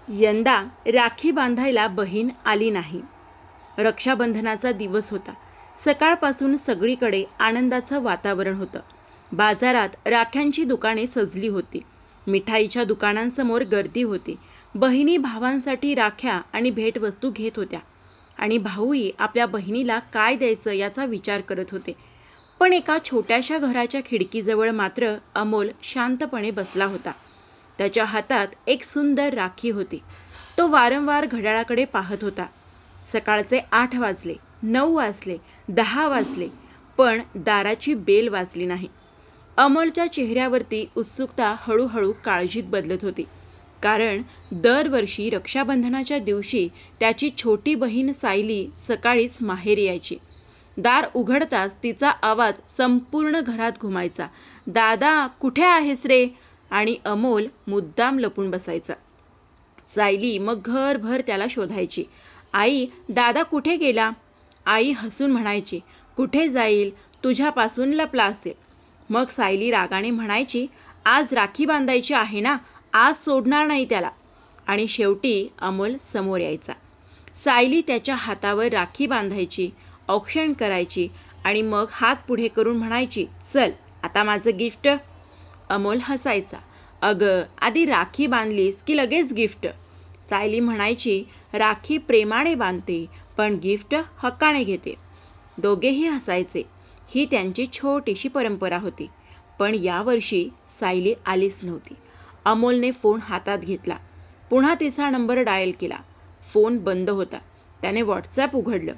यंदा राखी बांधायला बहीण आली नाही. रक्षाबंधनाचा दिवस होता. सकाळपासून सगळीकडे आनंदाचं वातावरण होतं. बाजारात राख्यांची दुकाने सजली होती. मिठाईच्या दुकानांसमोर गर्दी होती. बहिणी भावांसाठी राख्या आणि भेटवस्तू घेत होत्या आणि भाऊही आपल्या बहिणीला काय द्यायचं याचा विचार करत होते. पण एका छोट्याशा घराच्या खिडकीजवळ मात्र अमोल शांतपणे बसला होता. त्याच्या हातात एक सुंदर राखी होती. तो वारंवार घड्याळाकडे पाहत होता. सकाळचे 8 वाजले, 9 वाजले, 10 वाजले, पण दाराची बेल वाजली नाही. अमोलच्या चेहऱ्यावरती उत्सुकता हळूहळू काळजीत बदलत होती. कारण दरवर्षी रक्षाबंधनाच्या दिवशी त्याची छोटी बहीण सायली सकाळीच माहेरी यायची. दार उघडताच तिचा आवाज संपूर्ण घरात घुमायचा. दादा कुठे आहेस रे? आणि अमोल मुद्दाम लपून बसायचा. सायली मग घरभर त्याला शोधायची. आई, दादा कुठे गेला? आई हसून म्हणायची, कुठे जाईल, तुझ्यापासून लपला असेल. मग सायली रागाने म्हणायची, आज राखी बांधायची आहे ना, आज सोडणार नाही त्याला. आणि शेवटी अमोल समोर यायचा. सायली त्याच्या हातावर राखी बांधायची, औक्षण करायची आणि मग हात पुढे करून म्हणायची, चल आता माझं गिफ्ट. अमोल हसायचा. अगं, आधी राखी बांधलीस की लगेच गिफ्ट? सायली म्हणायची, राखी प्रेमाने बांधते, पण गिफ्ट हक्काने घेते. दोघेही हसायचे. ही त्यांची छोटीशी परंपरा होती. पण यावर्षी सायली आलीच नव्हती. अमोलने फोन हातात घेतला. पुन्हा तिचा नंबर डायल केला. फोन बंद होता. त्याने व्हॉट्सॲप उघडलं.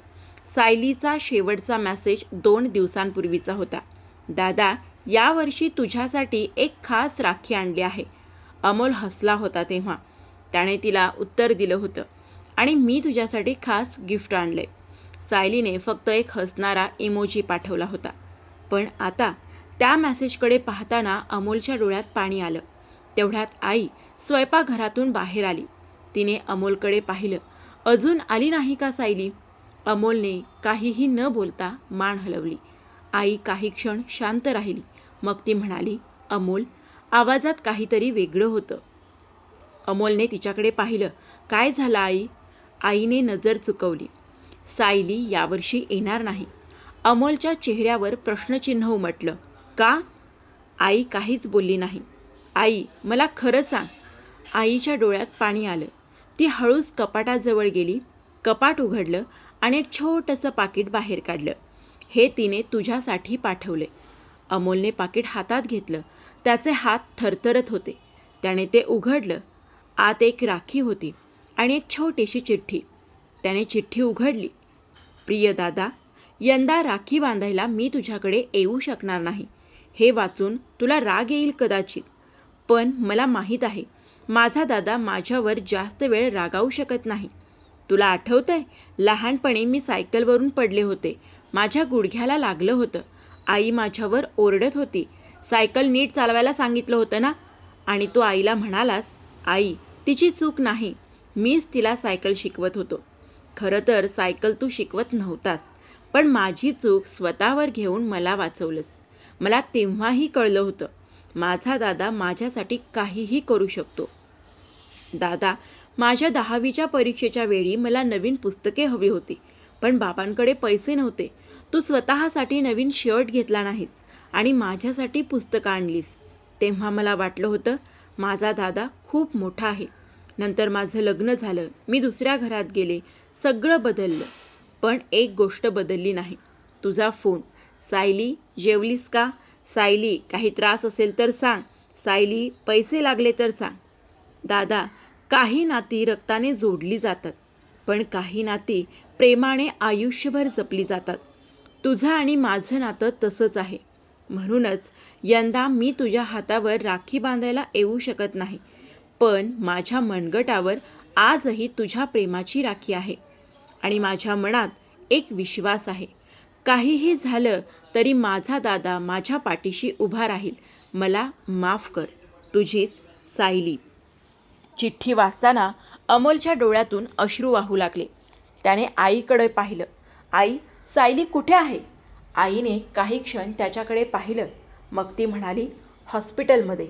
सायलीचा शेवटचा मेसेज 2 दिवसांपूर्वीचा होता. दादा, यावर्षी तुझ्यासाठी एक खास राखी आणली आहे. अमोल हसला होता तेव्हा. त्याने तिला उत्तर दिलं होतं, आणि मी तुझ्यासाठी खास गिफ्ट आणलंय. सायलीने फक्त एक हसणारा इमोजी पाठवला होता. पण आता त्या मेसेजकडे पाहताना अमोलच्या डोळ्यात पाणी आलं. तेवढ्यात आई स्वयंपाकघरातून बाहेर आली. तिने अमोलकडे पाहिलं. अजून आली नाही का सायली? अमोलने काहीही न बोलता मान हलवली. आई काही क्षण शांत राहिली. मग ती म्हणाली, अमोल. आवाजात काहीतरी वेगळं होतं. अमोलने तिच्याकडे पाहिलं. काय झालं आई? आईने नजर चुकवली. सायली यावर्षी येणार नाही. अमोलच्या चेहऱ्यावर प्रश्नचिन्ह उमटलं. का? आई काहीच बोलली नाही. आई, मला खरं सांग. आईच्या डोळ्यात पाणी आलं. ती हळूच कपाटाजवळ गेली. कपाट उघडलं आणि एक छोटंसं पाकीट बाहेर काढलं. हे तिने तुझ्यासाठी पाठवले. अमोलने पाकीट हातात घेतलं. त्याचे हात थरथरत होते. त्याने ते उघडलं. आत एक राखी होती आणि एक छोटीशी चिठ्ठी. त्याने चिठ्ठी उघडली. प्रिय दादा, यंदा राखी बांधायला मी तुझ्याकडे येऊ शकणार नाही. हे वाचून तुला राग येईल कदाचित, पण मला माहीत आहे माझा दादा माझ्यावर जास्त वेळ रागावू शकत नाही. तुला आठवतंय, लहानपणी मी सायकलवरून पडले होते. माझ्या गुडघ्याला लागलं होतं. आई माझ्यावर ओरडत होती. सायकल नीट चालवायला सांगितलं होतं ना? आणि तू आईला म्हणालास, आई, तिची चूक नाही, मीच तिला सायकल शिकवत होतो. खरं तर सायकल तू शिकवत नव्हतास, पण माझी चूक स्वतःवर घेऊन मला वाचवलंस. मला तेव्हाही कळलं होतं, माझा दादा माझ्यासाठी काहीही करू शकतो. दादा, माझ्या 10वीच्या परीक्षेच्या वेळी मला नवीन पुस्तके हवी होती, पण बाबांकडे पैसे नव्हते. तू स्वतःसाठी नवीन शर्ट घेतला नाहीस आणि माझ्यासाठी पुस्तकं आणलीस. तेव्हा मला वाटलं होतं, माझा दादा खूप मोठा आहे. नंतर माझं लग्न झालं, मी दुसऱ्या घरात गेले, सगळं बदललं. पण एक गोष्ट बदलली नाही, तुझा फोन. सायली, जेवलीस का? सायली, काही त्रास असेल तर सांग. सायली, पैसे लागले तर सांग. दादा, काही नाती रक्ताने जोडली जातात, पण काही नाती प्रेमाने आयुष्यभर जपली जातात. तुझं आणि माझं नातं तसंच आहे. म्हणूनच यंदा मी तुझ्या हातावर राखी बांधायला येऊ शकत नाही, पण माझ्या मनगटावर आजही तुझ्या प्रेमाची राखी आहे. आणि माझ्या मनात एक विश्वास आहे, काहीही झालं तरी माझा दादा माझ्या पाठीशी उभा राहील. मला माफ कर. तुझीच सायली. चिठ्ठी वाचताना अमोलच्या डोळ्यातून अश्रू वाहू लागले. त्याने आईकडे पाहिलं. आई, सायली कुठे आहे? आईने काही क्षण त्याच्याकडे पाहिलं. मग ती म्हणाली, हॉस्पिटलमध्ये.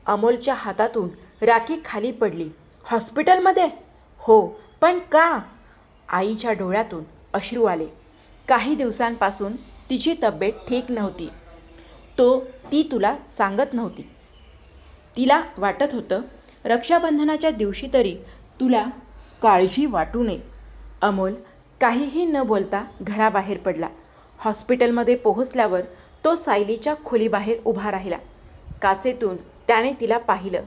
अमोलच्या हातातून राखी खाली पडली. हॉस्पिटलमध्ये? हो, पण का? आईच्या डोळ्यातून अश्रू आले. काही दिवसांपासून तिची तब्येत ठीक नव्हती. ती तुला सांगत नव्हती. तिला वाटत होतं रक्षाबंधनाच्या दिवशी तरी तुला काळजी वाटू नये. अमोल काहीही न बोलता घराबाहेर पडला. हॉस्पिटलमध्ये पोहोचल्यावर तो सायलीच्या खोलीबाहेर उभा राहिला. काचेतून त्याने तिला पाहिलं.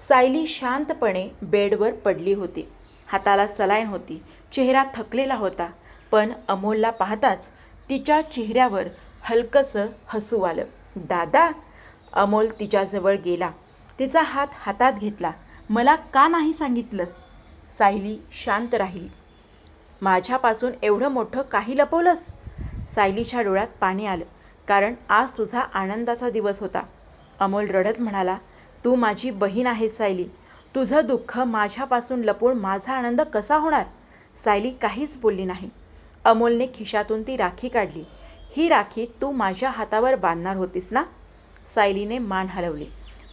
सायली शांतपणे बेडवर पडली होती. हाताला सलाईन होती. चेहरा थकलेला होता. पण अमोलला पाहताच तिच्या चेहऱ्यावर हलकंसं हसू आलं. दादा? अमोल तिच्याजवळ गेला. तिचा हात हातात घेतला. मला का नाही सांगितलंस? सायली शांत राहिली. माझ्यापासून एवढं मोठं काही लपवलंस? सायलीच्या डोळ्यात पाणी आलं. कारण आज तुझा आनंदाचा दिवस होता. अमोल रडत म्हणाला, तू माझी बहीण आहेस सायली. तुझं दुःख माझ्यापासून लपवून माझा आनंद कसा होणार? सायली काहीच बोलली नाही. अमोलने खिशातून ती राखी काढली. ही राखी तू माझ्या हातावर बांधणार होतीस ना? सायलीने मान हलवली.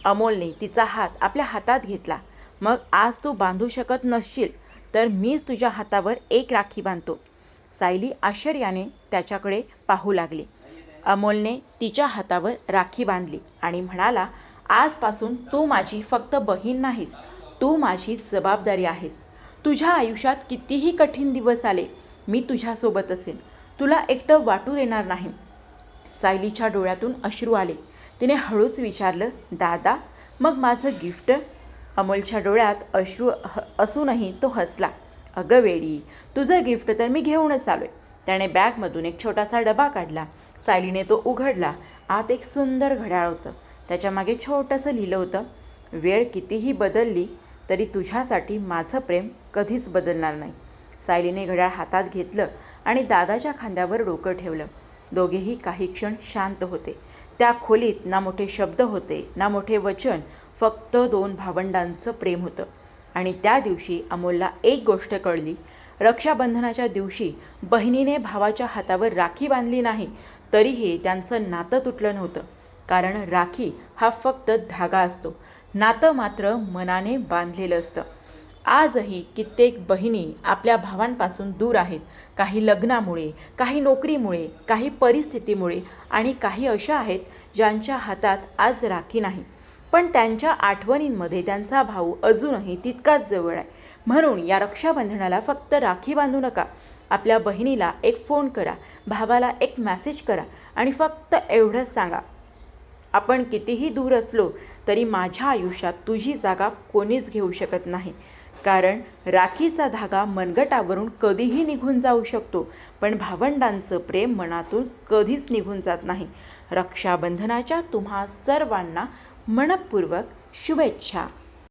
अमोलने तिचा हात आपल्या हातात घेतला. मग आज तू बांधू शकत नसशील तर मीच तुझ्या हातावर एक राखी बांधतो. सायली आश्चर्याने त्याच्याकडे पाहू लागली. अमोलने तिच्या हातावर राखी बांधली आणि म्हणाला, आजपासून तू माझी फक्त बहीण नाहीस, तू माझी जबाबदारी आहेस. तुझ्या आयुष्यात कितीही कठीण दिवस आले, मी तुझ्यासोबत असेन. तुला एकटं वाटू देणार नाही. सायलीच्या डोळ्यातून अश्रू आले. तिने हळूच विचारलं, दादा, मग माझं गिफ्ट? अमोलच्या डोळ्यात अश्रू असूनही तो हसला. अगं वेडी, तुझं गिफ्ट तर मी घेऊनच आलोय. त्याने बॅगमधून एक छोटासा डबा काढला. सायलीने तो उघडला. आत एक सुंदर घड्याळ होतं. त्याच्या मागे छोटंसं लिहिलं होतं, वेळ कितीही बदलली तरी तुझ्यासाठी माझं प्रेम कधीच बदलणार नाही. सायलीने घड्याळ हातात घेतलं आणि दादाच्या खांद्यावर डोकं ठेवलं. दोघेही काही क्षण शांत होते. त्या खोलीत ना मोठे शब्द होते ना मोठे वचन, फक्त दोन भावंडांचं प्रेम होतं. आणि त्या दिवशी अमोलला एक गोष्ट कळली. रक्षाबंधनाच्या दिवशी बहिणीने भावाच्या हातावर राखी बांधली नाही तरीही त्यांचं नातं तुटलं नव्हतं. कारण राखी हा फक्त धागा असतो, नातं मात्र मनाने बांधलेलं असतं. आजही कित्येक बहिणी आपल्या भावांपासून दूर आहेत. काही लग्नामुळे, काही नोकरीमुळे, काही परिस्थितीमुळे आणि काही अशा आहेत ज्यांच्या हातात आज राखी नाही. पण त्यांच्या आठवणींमध्ये त्यांचा भाऊ अजूनही तितकाच जवळ आहे. म्हणून या रक्षाबंधनाला फक्त राखी बांधू नका. आपल्या बहिणीला एक फोन करा, भावाला एक मेसेज करा आणि फक्त एवढंच सांगा, आपण कितीही दूर असलो तरी माझ्या आयुष्यात तुझी जागा कोणीच घेऊ शकत नाही. कारण राखीचा धागा मनगटावरून कधीही निघून जाऊ शकतो, पण भावंडांचं प्रेम मनातून कधीच निघून जात नाही. रक्षाबंधनाच्या तुम्हा सर्वांना मनःपूर्वक शुभेच्छा.